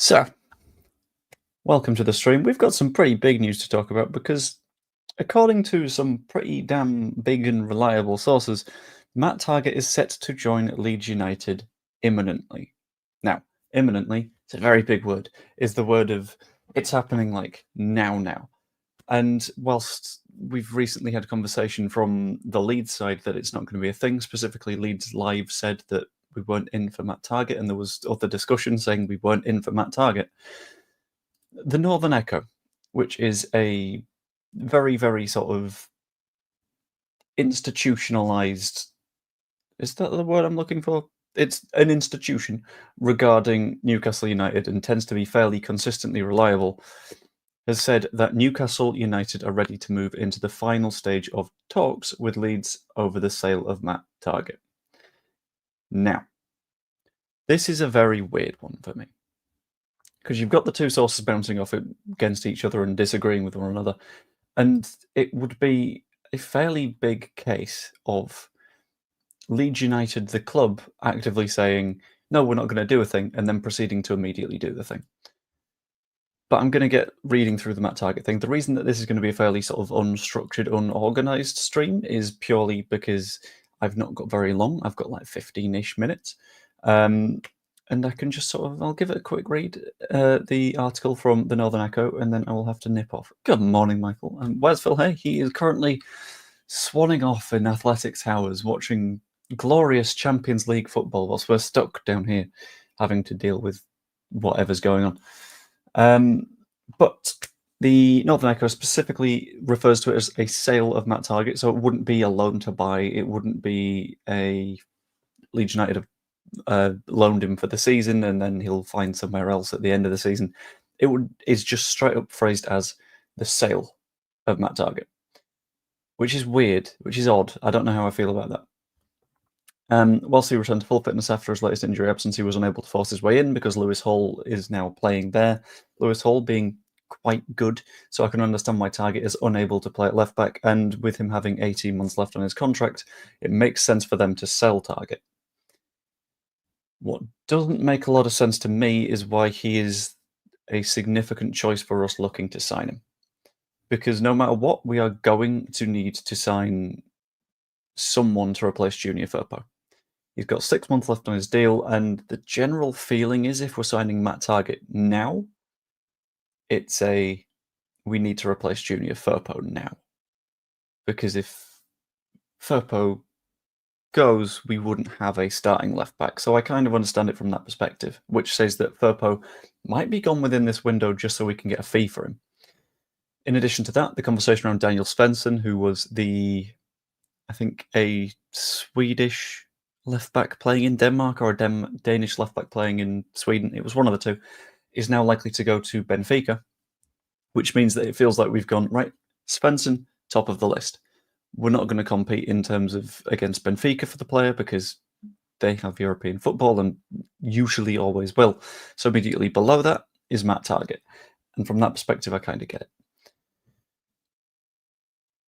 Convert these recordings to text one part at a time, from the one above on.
So, welcome to the stream. We've got some pretty big news to talk about because, according to some pretty damn big and reliable sources, Matt Targett is set to join Leeds United imminently. Now, imminently, it's a very big word, is the word of it's happening like now. And whilst we've recently had a conversation from the Leeds side that it's not going to be a thing, specifically Leeds Live said that we weren't in for Matt Targett, and there was other discussion saying we weren't in for Matt Targett. The Northern Echo, which is a very, very sort of institutionalized, is that the word I'm looking for? It's an institution regarding Newcastle United and tends to be fairly consistently reliable, has said that Newcastle United are ready to move into the final stage of talks with Leeds over the sale of Matt Targett. Now, this is a very weird one for me, because you've got the two sources bouncing off against each other and disagreeing with one another, and it would be a fairly big case of Leeds United, the club, actively saying, no, we're not going to do a thing, and then proceeding to immediately do the thing. But I'm going to get reading through the Matt Targett thing. The reason that this is going to be a fairly sort of unstructured, unorganized stream is purely because I've not got very long. I've got like 15-ish minutes. And I can just I'll give it a quick read, the article from the Northern Echo, and then I will have to nip off. Good morning, Michael. Where's Phil Hay? He is currently swanning off in Athletics Towers, watching glorious Champions League football whilst we're stuck down here having to deal with whatever's going on. But the Northern Echo specifically refers to it as a sale of Matt Targett, so it wouldn't be a loan to buy. It wouldn't be a Leeds United loaned him for the season and then he'll find somewhere else at the end of the season. It's just straight up phrased as the sale of Matt Targett, which is weird, which is odd. I don't know how I feel about that. Whilst he returned to full fitness after his latest injury absence, he was unable to force his way in because Lewis Hall is now playing there. Lewis Hall being quite good, so I can understand why Targett is unable to play at left back, and with him having 18 months left on his contract, it makes sense for them to sell Targett. What doesn't make a lot of sense to me is why he is a significant choice for us looking to sign him. Because no matter what, we are going to need to sign someone to replace Junior Firpo. He's got 6 months left on his deal, and the general feeling is if we're signing Matt Targett now, it's we need to replace Junior Firpo now. Because if Firpo goes, we wouldn't have a starting left back. So I kind of understand it from that perspective, which says that Firpo might be gone within this window just so we can get a fee for him. In addition to that, the conversation around Daniel Svensson, who was I think a Swedish left back playing in Denmark or a Danish left back playing in Sweden, it was one of the two, is now likely to go to Benfica, which means that it feels like we've gone, right, Svensson, top of the list. We're not going to compete in terms of against Benfica for the player because they have European football and usually always will. So immediately below that is Matt Targett. And from that perspective, I kind of get it.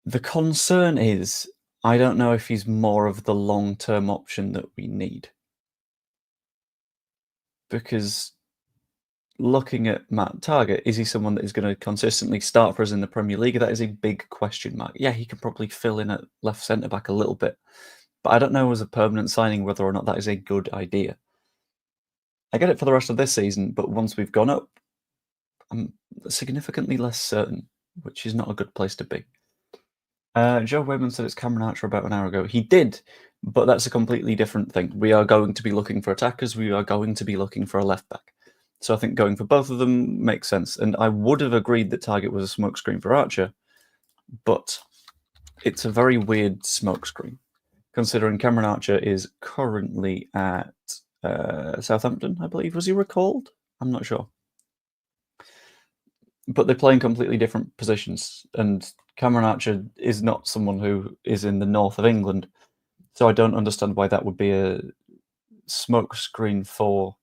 The concern is, I don't know if he's more of the long-term option that we need. Because looking at Matt Targett, is he someone that is going to consistently start for us in the Premier League? That is a big question mark. Yeah, he can probably fill in at left centre-back a little bit. But I don't know as a permanent signing whether or not that is a good idea. I get it for the rest of this season, but once we've gone up, I'm significantly less certain, which is not a good place to be. Joe Wayman said it's Cameron Archer about an hour ago. He did, but that's a completely different thing. We are going to be looking for attackers. We are going to be looking for a left back. So I think going for both of them makes sense. And I would have agreed that Targett was a smokescreen for Archer, but it's a very weird smokescreen, considering Cameron Archer is currently at Southampton, I believe. Was he recalled? I'm not sure. But they play in completely different positions, and Cameron Archer is not someone who is in the north of England, so I don't understand why that would be a smokescreen for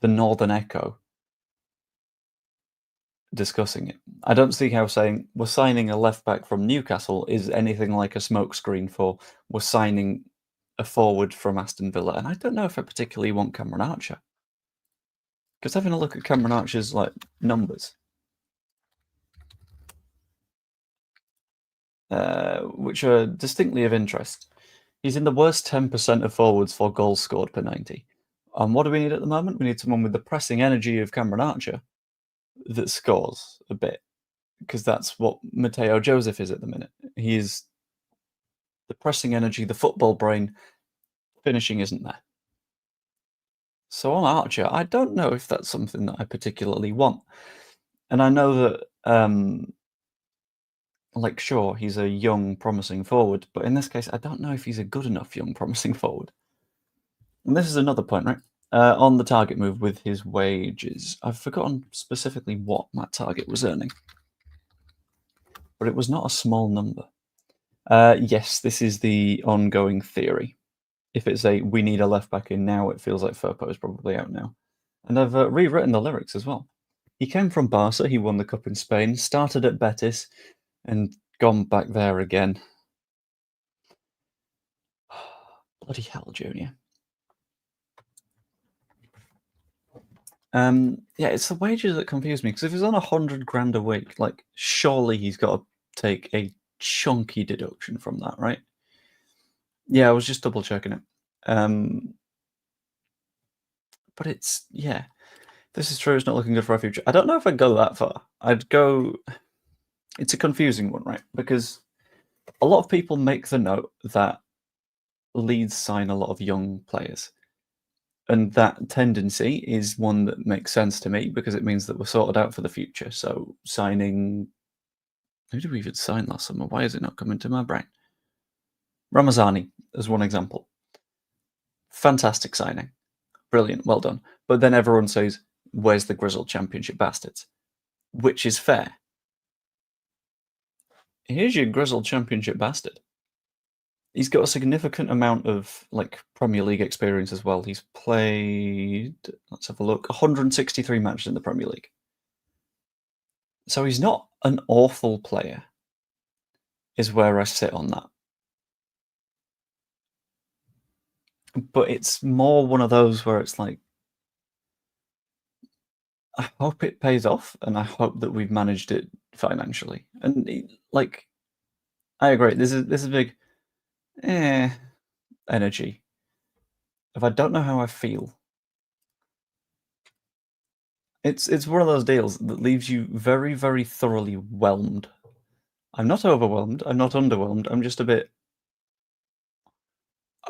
the Northern Echo discussing it. I don't see how saying we're signing a left back from Newcastle is anything like a smokescreen for we're signing a forward from Aston Villa, and I don't know if I particularly want Cameron Archer. Because having a look at Cameron Archer's like numbers, which are distinctly of interest, he's in the worst 10% of forwards for goals scored per 90. And what do we need at the moment? We need someone with the pressing energy of Cameron Archer that scores a bit, because that's what Mateo Joseph is at the minute. He is the pressing energy, the football brain. Finishing isn't there. So on Archer, I don't know if that's something that I particularly want. And I know that, like, sure, he's a young, promising forward, but in this case, I don't know if he's a good enough young, promising forward. And this is another point, right? On the Targett move with his wages, I've forgotten specifically what Matt Targett was earning, but it was not a small number. Yes, this is the ongoing theory. If it's a we need a left back in now, it feels like Firpo is probably out now. And I've rewritten the lyrics as well. He came from Barca, he won the Cup in Spain, started at Betis, and gone back there again. Bloody hell, Junior. Yeah, it's the wages that confuse me, because if he's on 100 grand a week, like, surely he's got to take a chunky deduction from that, right? Yeah, I was just double checking it. But it's, yeah, this is true. It's not looking good for our future. I don't know if I'd go that far. I'd go, it's a confusing one, right? Because a lot of people make the note that Leeds sign a lot of young players. And that tendency is one that makes sense to me, because it means that we're sorted out for the future. So signing, who did we even sign last summer? Why is it not coming to my brain? Ramazani as one example. Fantastic signing. Brilliant, well done. But then everyone says, where's the grizzled Championship bastards? Which is fair. Here's your grizzled Championship bastard. He's got a significant amount of like Premier League experience as well. He's played, let's have a look, 163 matches in the Premier League. So he's not an awful player, is where I sit on that. But it's more one of those where it's like, I hope it pays off, and I hope that we've managed it financially. And like, I agree. This is big energy. If I don't know how I feel, it's one of those deals that leaves you very, very thoroughly whelmed. I'm not overwhelmed. I'm not underwhelmed. I'm just a bit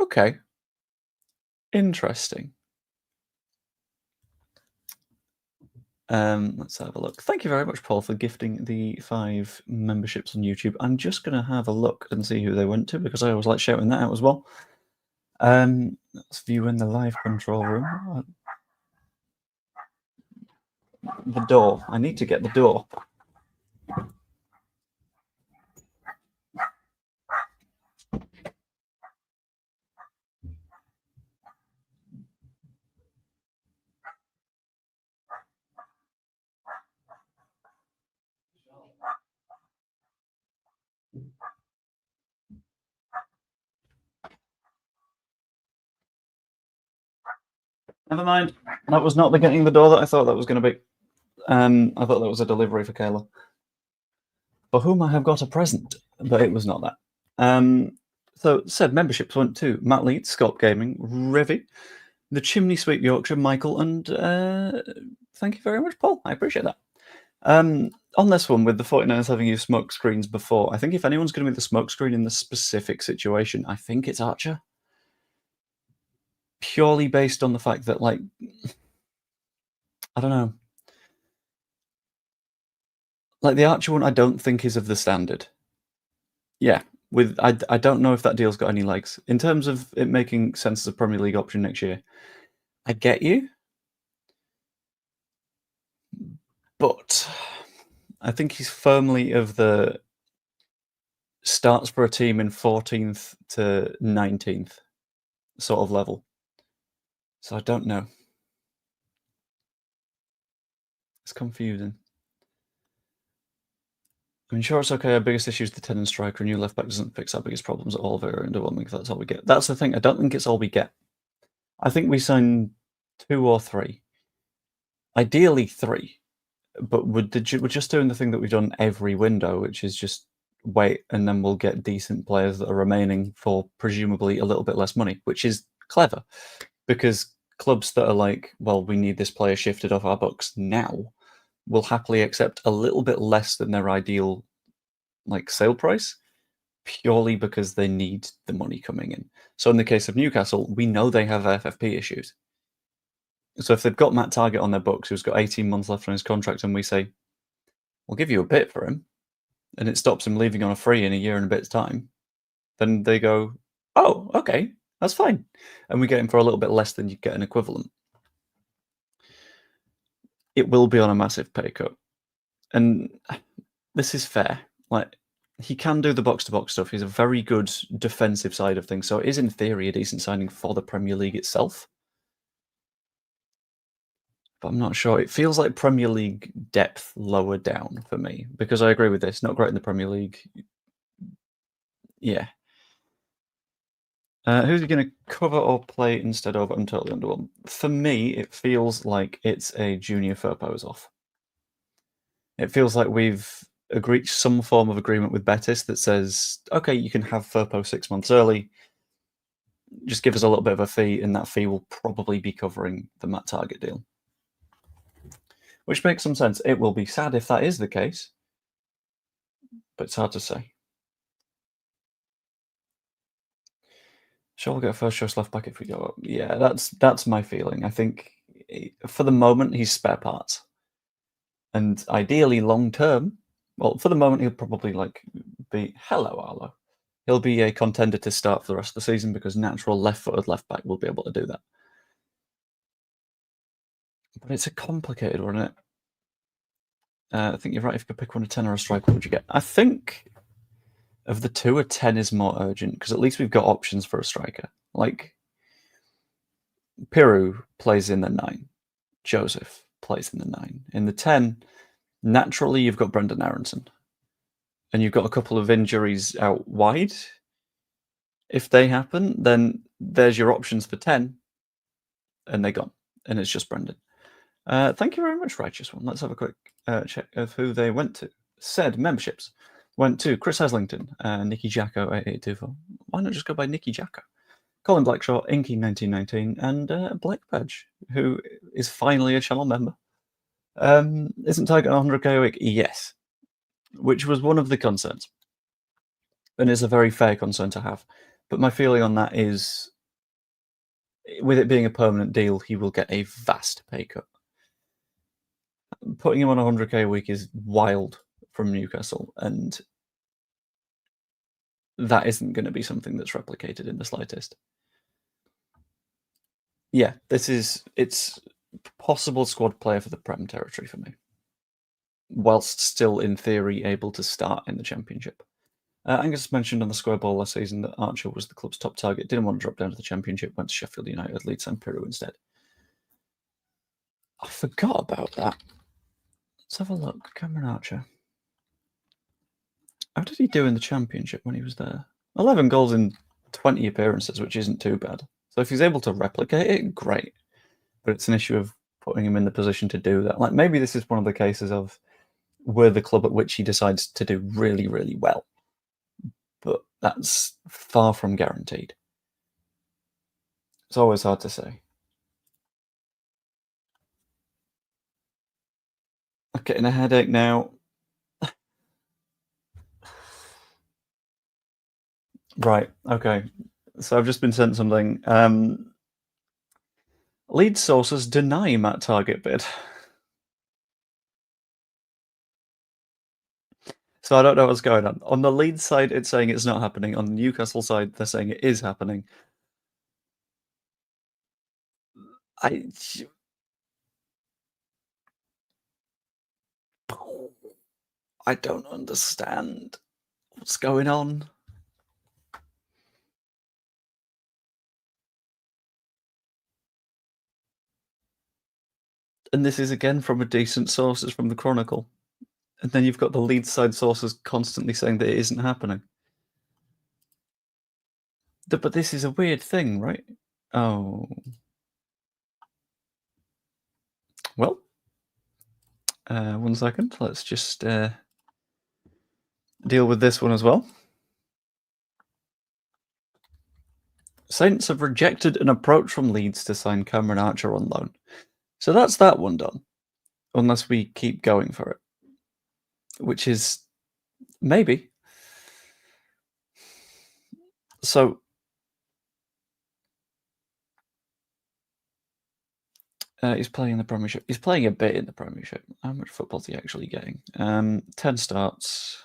okay. Interesting. Let's have a look. Thank you very much, Paul, for gifting the 5 memberships on YouTube. I'm just going to have a look and see who they went to, because I always like shouting that out as well. Let's view in the live control room. The door. I need to get the door. Never mind. That was not the getting the door that I thought that was going to be. I thought that was a delivery for Kayla, for whom I have got a present, but it was not that. So said memberships went to Matt Leeds, Scott Gaming, Revy, the Chimney Sweep Yorkshire, Michael, and thank you very much, Paul. I appreciate that. On this one, with the 49ers having used smoke screens before, I think if anyone's going to be the smoke screen in this specific situation, I think it's Archer. Purely based on the fact that, like, I don't know. Like, the Archer one, I don't think is of the standard. Yeah, I don't know if that deal's got any legs. In terms of it making sense as a Premier League option next year, I get you. But I think he's firmly of the starts for a team in 14th to 19th sort of level. So I don't know. It's confusing. I mean, sure, it's okay. Our biggest issue is the 10 and striker. A new left back doesn't fix our biggest problems at all. Very underwhelming if that's all we get. That's the thing. I don't think it's all we get. I think we sign 2 or 3. Ideally 3, but we're just doing the thing that we've done every window, which is just wait, and then we'll get decent players that are remaining for presumably a little bit less money, which is clever, because clubs that are like, well, we need this player shifted off our books now, will happily accept a little bit less than their ideal sale price, purely because they need the money coming in. So in the case of Newcastle, we know they have FFP issues. So if they've got Matt Targett on their books, who's got 18 months left on his contract, and we say, we'll give you a bit for him, and it stops him leaving on a free in a year and a bit's time, then they go, oh, okay, that's fine. And we get him for a little bit less than you get an equivalent. It will be on a massive pay cut. And this is fair. He can do the box-to-box stuff. He's a very good defensive side of things. So it is, in theory, a decent signing for the Premier League itself. But I'm not sure. It feels like Premier League depth lower down for me, because I agree with this. Not great in the Premier League. Yeah. Who's he going to cover or play instead of? I'm totally underwhelmed. For me, it feels like it's a Junior Firpo's off. It feels like we've agreed some form of agreement with Betis that says, okay, you can have Firpo 6 months early. Just give us a little bit of a fee, and that fee will probably be covering the Matt Targett deal. Which makes some sense. It will be sad if that is the case, but it's hard to say. Sure, we'll get a first choice left back if we go up. Yeah, that's my feeling. I think for the moment he's spare parts, and ideally long term. Well, for the moment he'll probably be Arlo. He'll be a contender to start for the rest of the season, because natural left-footed left back will be able to do that. But it's a complicated one, isn't it? I think you're right. If you could pick one, a 10 or a striker, what would you get? I think of the two, a 10 is more urgent, because at least we've got options for a striker. Piru plays in the 9. Joseph plays in the 9. In the 10, naturally, you've got Brendan Aronson. And you've got a couple of injuries out wide. If they happen, then there's your options for 10, and they're gone. And it's just Brendan. Thank you very much, Righteous One. Let's have a quick check of who they went to. Said memberships went to Chris Heslington, Nicky Jacko 8824. Why not just go by Nicky Jacko? Colin Blackshaw, Inky 1919, and Black Badge, who is finally a channel member. Isn't Target 100k a week? Yes, which was one of the concerns, and is a very fair concern to have. But my feeling on that is, with it being a permanent deal, he will get a vast pay cut. Putting him on 100k a week is wild from Newcastle, and that isn't going to be something that's replicated in the slightest. Yeah, it's possible squad player for the Prem territory for me, whilst still, in theory, able to start in the Championship. Angus mentioned on the Square Ball last season that Archer was the club's top target, didn't want to drop down to the Championship, went to Sheffield United, Leeds and Piru instead. I forgot about that. Let's have a look. Cameron Archer. How did he do in the Championship when he was there? 11 goals in 20 appearances, which isn't too bad. So if he's able to replicate it, great. But it's an issue of putting him in the position to do that. Maybe this is one of the cases of we're the club at which he decides to do really, really well. But that's far from guaranteed. It's always hard to say. I'm getting a headache now. Right, okay. So I've just been sent something. Leeds sources deny Matt Targett bid. So I don't know what's going on. On the Leeds side, it's saying it's not happening. On the Newcastle side, they're saying it is happening. I don't understand what's going on. And this is again from a decent sources from the Chronicle. And then you've got the Leeds side sources constantly saying that it isn't happening. But this is a weird thing, right? Oh. Well, 1 second. Let's just deal with this one as well. Saints have rejected an approach from Leeds to sign Cameron Archer on loan. So that's that one done. Unless we keep going for it. Which is maybe. So he's playing in the Premiership. He's playing a bit in the Premiership. How much football is he actually getting? 10 starts.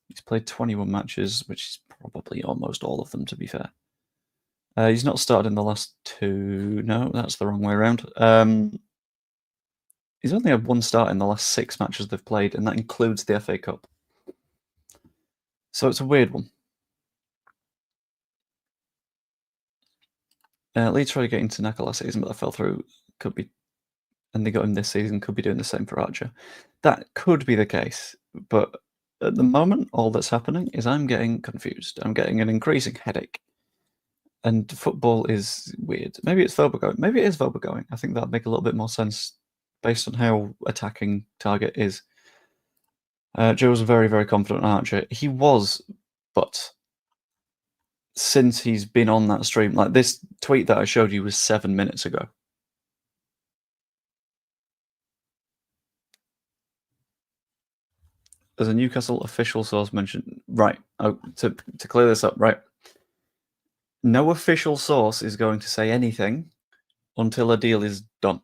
He's played 21 matches, which is probably almost all of them, to be fair. He's not started in the last 2. No, that's the wrong way around. He's only had 1 start in the last 6 matches they've played, and that includes the FA Cup. So it's a weird one. Leeds tried to get into Naka last season, but that fell through. Could be, and they got him this season. Could be doing the same for Archer. That could be the case, but at the moment, all that's happening is I'm getting confused. I'm getting an increasing headache. And football is weird. Maybe it's Vobra going. Maybe it is Vobra going. I think that'd make a little bit more sense based on how attacking Targett is. Joe was very, very confident on Archer. He was, but since he's been on that stream, like this tweet that I showed you was 7 minutes ago. As a Newcastle official source mentioned, right? To clear this up, right? No official source is going to say anything until a deal is done.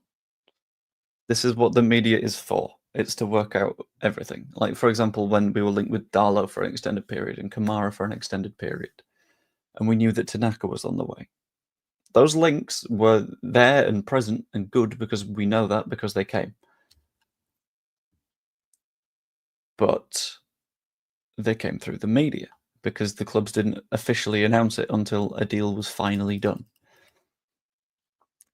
This is what the media is for. It's to work out everything. Like, for example, when we were linked with Darlow for an extended period and Kamara for an extended period, and we knew that Tanaka was on the way. Those links were there and present and good because we know that because they came. But they came through the media because the clubs didn't officially announce it until a deal was finally done.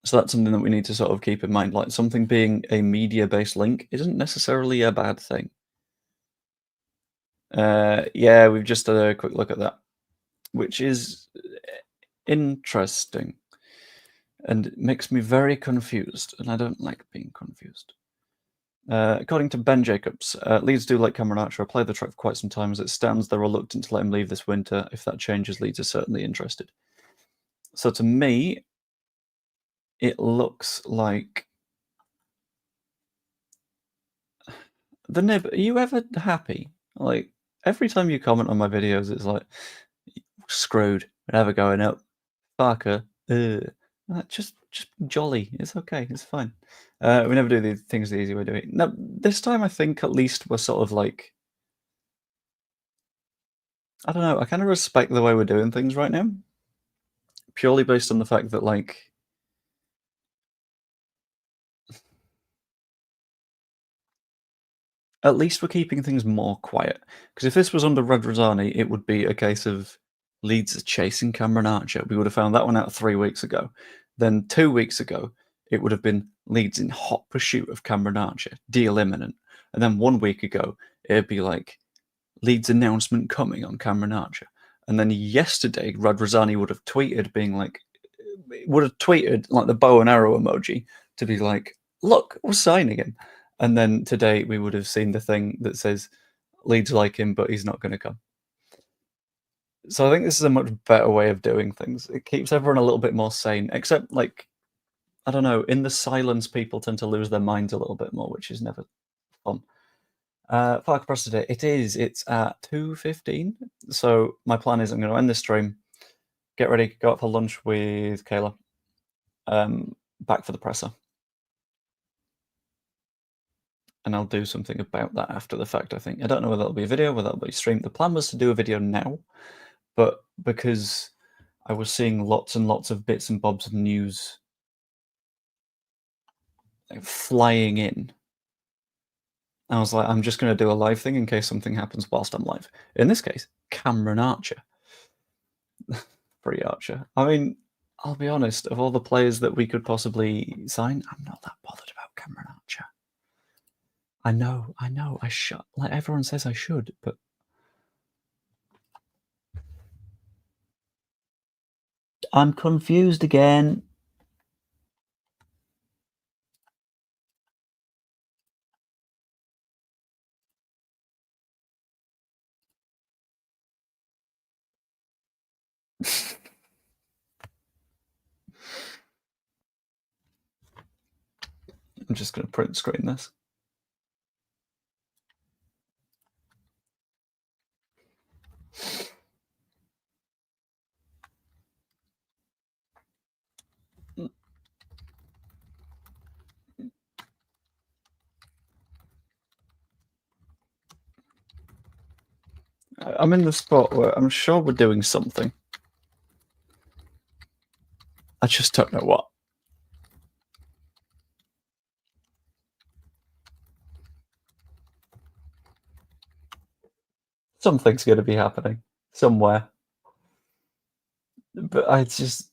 So that's something that we need to sort of keep in mind. Like, something being a media-based link isn't necessarily a bad thing. Yeah, we've just had a quick look at that, which is interesting and it makes me very confused, and I don't like being confused. According to Ben Jacobs, Leeds do like Cameron Archer. I played the track for quite some time. As it stands, they're reluctant to let him leave this winter. If that changes, Leeds are certainly interested. So to me, it looks like the nib. Are you ever happy? Like, every time you comment on my videos, it's like, screwed, never going up. Barker, just jolly. It's okay. It's fine. We never do the things the easy way doing. No, this time I think at least we're sort of like, I don't know. I kind of respect the way we're doing things right now, purely based on the fact that, like, at least we're keeping things more quiet. Because if this was under Radrazani, it would be a case of Leeds chasing Cameron Archer. We would have found that one out 3 weeks ago. Then 2 weeks ago, it would have been Leeds in hot pursuit of Cameron Archer, deal imminent. And then 1 week ago, it'd be like Leeds announcement coming on Cameron Archer. And then yesterday, Radrazani would have tweeted being like, the bow and arrow emoji to be like, look, we're signing him. And then today we would have seen the thing that says Leeds like him, but he's not going to come. So I think this is a much better way of doing things. It keeps everyone a little bit more sane, except, like, I don't know, in the silence, people tend to lose their minds a little bit more, which is never fun. Parker Press today. It's at 2:15. So my plan is I'm going to end this stream, get ready, go out for lunch with Kayla, back for the presser. And I'll do something about that after the fact, I think. I don't know whether it'll be a video, whether it'll be streamed. The plan was to do a video now, but because I was seeing lots and lots of bits and bobs of news flying in, I was like, I'm just going to do a live thing in case something happens whilst I'm live. In this case, Cameron Archer. Free Archer. I mean, I'll be honest, of all the players that we could possibly sign, I'm not that bothered about Cameron Archer. I know, I should. Like, everyone says I should, but I'm confused again. I'm just going to print screen this. I'm in the spot where I'm sure we're doing something. I just don't know what. Something's going to be happening somewhere. But I just...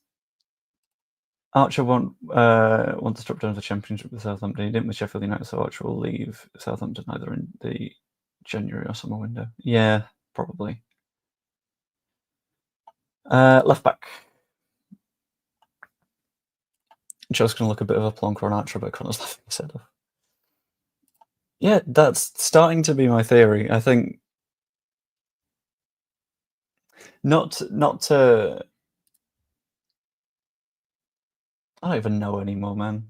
Archer won't want to drop down to the Championship with Southampton. He didn't with Sheffield United, so Archer will leave Southampton either in the January or summer window. Yeah, probably. Left back. Joe's going to look a bit of a plonker on Archer, but Connor's laughing his head off. Yeah, that's starting to be my theory. I think not to... I don't even know anymore, man.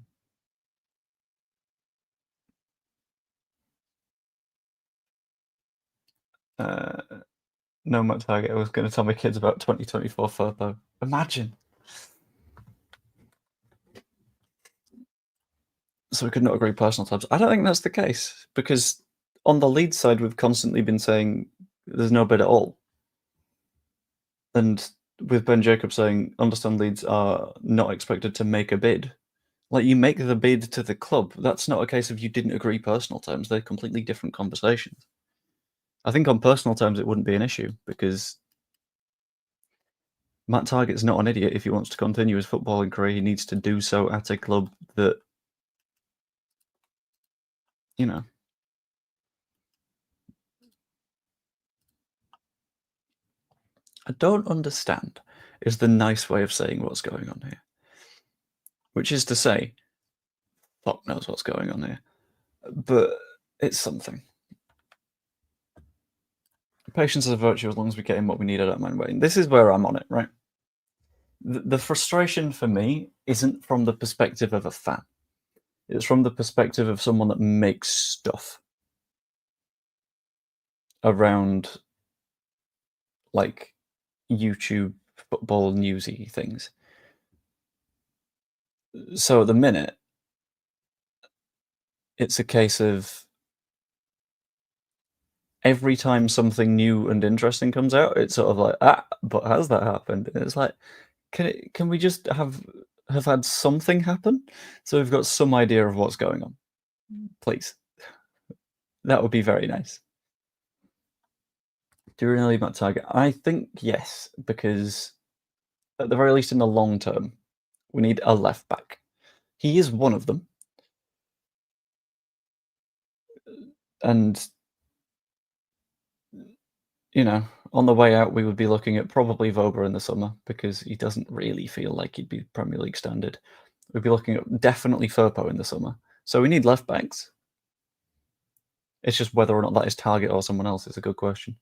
No, Matt Targett. I was going to tell my kids about 2024 FURPO. Imagine. So we could not agree personal terms. I don't think that's the case, because on the Leeds side, we've constantly been saying there's no bid at all. And with Ben Jacobs saying, understand Leeds are not expected to make a bid. Like, you make the bid to the club. That's not a case of you didn't agree personal terms. They're completely different conversations. I think on personal terms, it wouldn't be an issue, because Matt Targett's not an idiot. If he wants to continue his footballing career, he needs to do so at a club that, you know... I don't understand is the nice way of saying what's going on here. Which is to say, fuck knows what's going on here. But it's something. Patience is a virtue as long as we get in what we need, I don't mind waiting. This is where I'm on it, right? The frustration for me isn't from the perspective of a fan. It's from the perspective of someone that makes stuff around, like, YouTube football newsy things. So at the minute, it's a case of every time something new and interesting comes out, it's sort of like, but has that happened? And it's like, can we just have had something happen so we've got some idea of what's going on, please? That would be very nice. Do you really need Matt Targett? I think yes, because at the very least in the long term, we need a left back. He is one of them, and you know, on the way out, we would be looking at probably Vogler in the summer, because he doesn't really feel like he'd be Premier League standard. We'd be looking at definitely Firpo in the summer. So we need left backs. It's just whether or not that is Targett or someone else is a good question.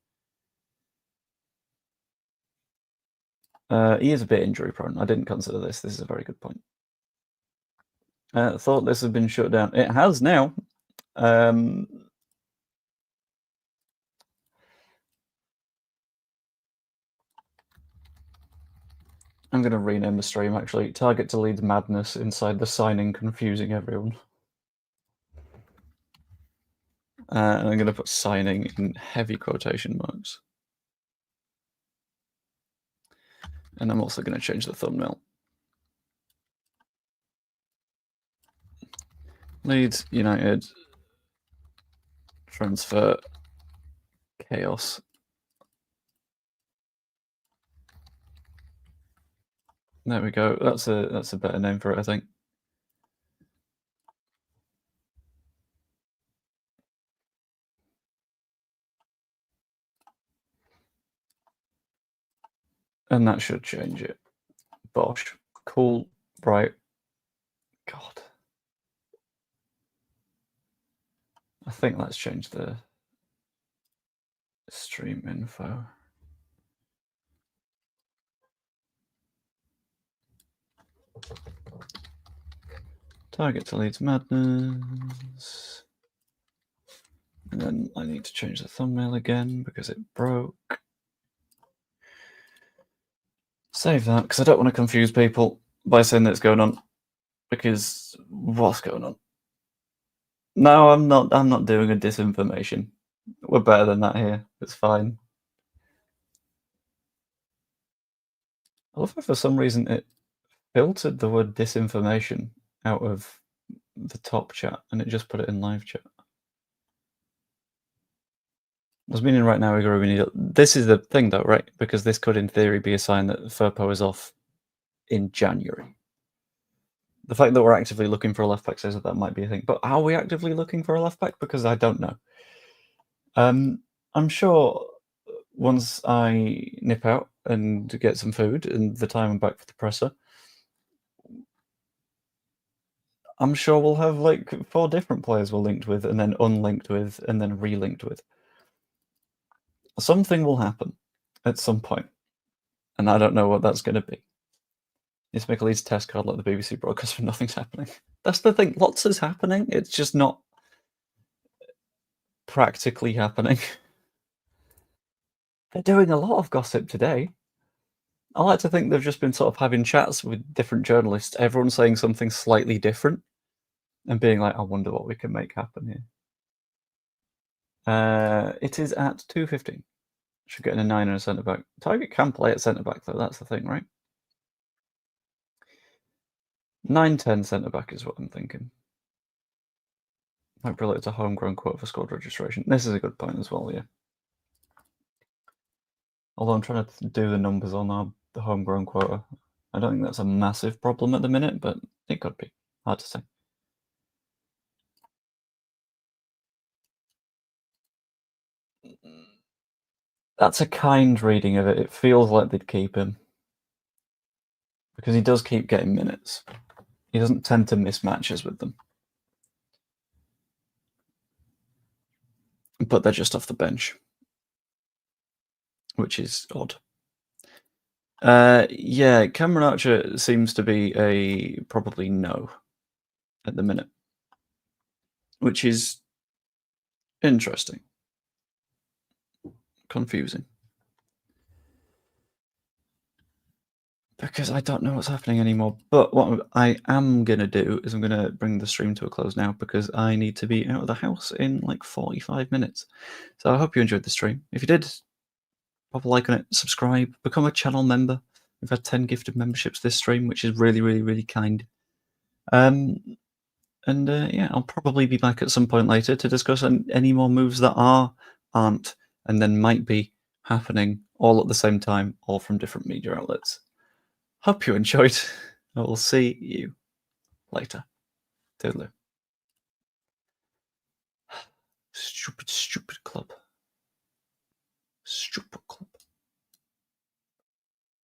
He is a bit injury prone. I didn't consider this. This is a very good point. Thought this had been shut down. It has now. I'm going to rename the stream, actually. Target to Leeds Madness inside the signing confusing everyone. And I'm going to put signing in heavy quotation marks. And I'm also going to change the thumbnail. Leeds United transfer chaos. There we go. That's a better name for it, I think. And that should change it. Bosh. Cool. Right. God. I think let's change the stream info. Target to Leeds Madness. And then I need to change the thumbnail again because it broke. Save that because I don't want to confuse people by saying that's going on. Because what's going on? No, I'm not doing a disinformation. We're better than that here. It's fine. I love how for some reason it filtered the word disinformation out of the top chat and it just put it in live chat. I was meaning right now, Igor, we need. This is the thing, though, right? Because this could, in theory, be a sign that Firpo is off in January. The fact that we're actively looking for a left back says that might be a thing. But are we actively looking for a left back? Because I don't know. I'm sure once I nip out and get some food and the time I'm back for the presser, I'm sure we'll have like 4 different players we're linked with and then unlinked with and then relinked with. Something will happen at some point, and I don't know what that's going to be. Need to make a Leeds test card like the BBC broadcast when nothing's happening. That's the thing. Lots is happening. It's just not practically happening. They're doing a lot of gossip today. I like to think they've just been sort of having chats with different journalists, everyone saying something slightly different and being like, I wonder what we can make happen here. It is at 2:15. Should get in a 9 and a centre-back. Targett can play at centre-back, though. That's the thing, right? 9-10 centre-back is what I'm thinking. Might relate to homegrown quote for squad registration. This is a good point as well, yeah. Although I'm trying to do the numbers on the homegrown quota. I don't think that's a massive problem at the minute, but it could be. Hard to say. That's a kind reading of it. It feels like they'd keep him. Because he does keep getting minutes. He doesn't tend to miss matches with them. But they're just off the bench. Which is odd. Yeah, Cameron Archer seems to be a probably no at the minute. Which is interesting. Confusing. Because I don't know what's happening anymore. But what I am going to do is I'm going to bring the stream to a close now because I need to be out of the house in like 45 minutes. So I hope you enjoyed the stream. If you did, pop a like on it, subscribe, become a channel member. We've had 10 gifted memberships this stream, which is really, really, really kind. Yeah, I'll probably be back at some point later to discuss any more moves that aren't, and then might be happening all at the same time, all from different media outlets. Hope you enjoyed. I will see you later. Toodaloo. Stupid, stupid club.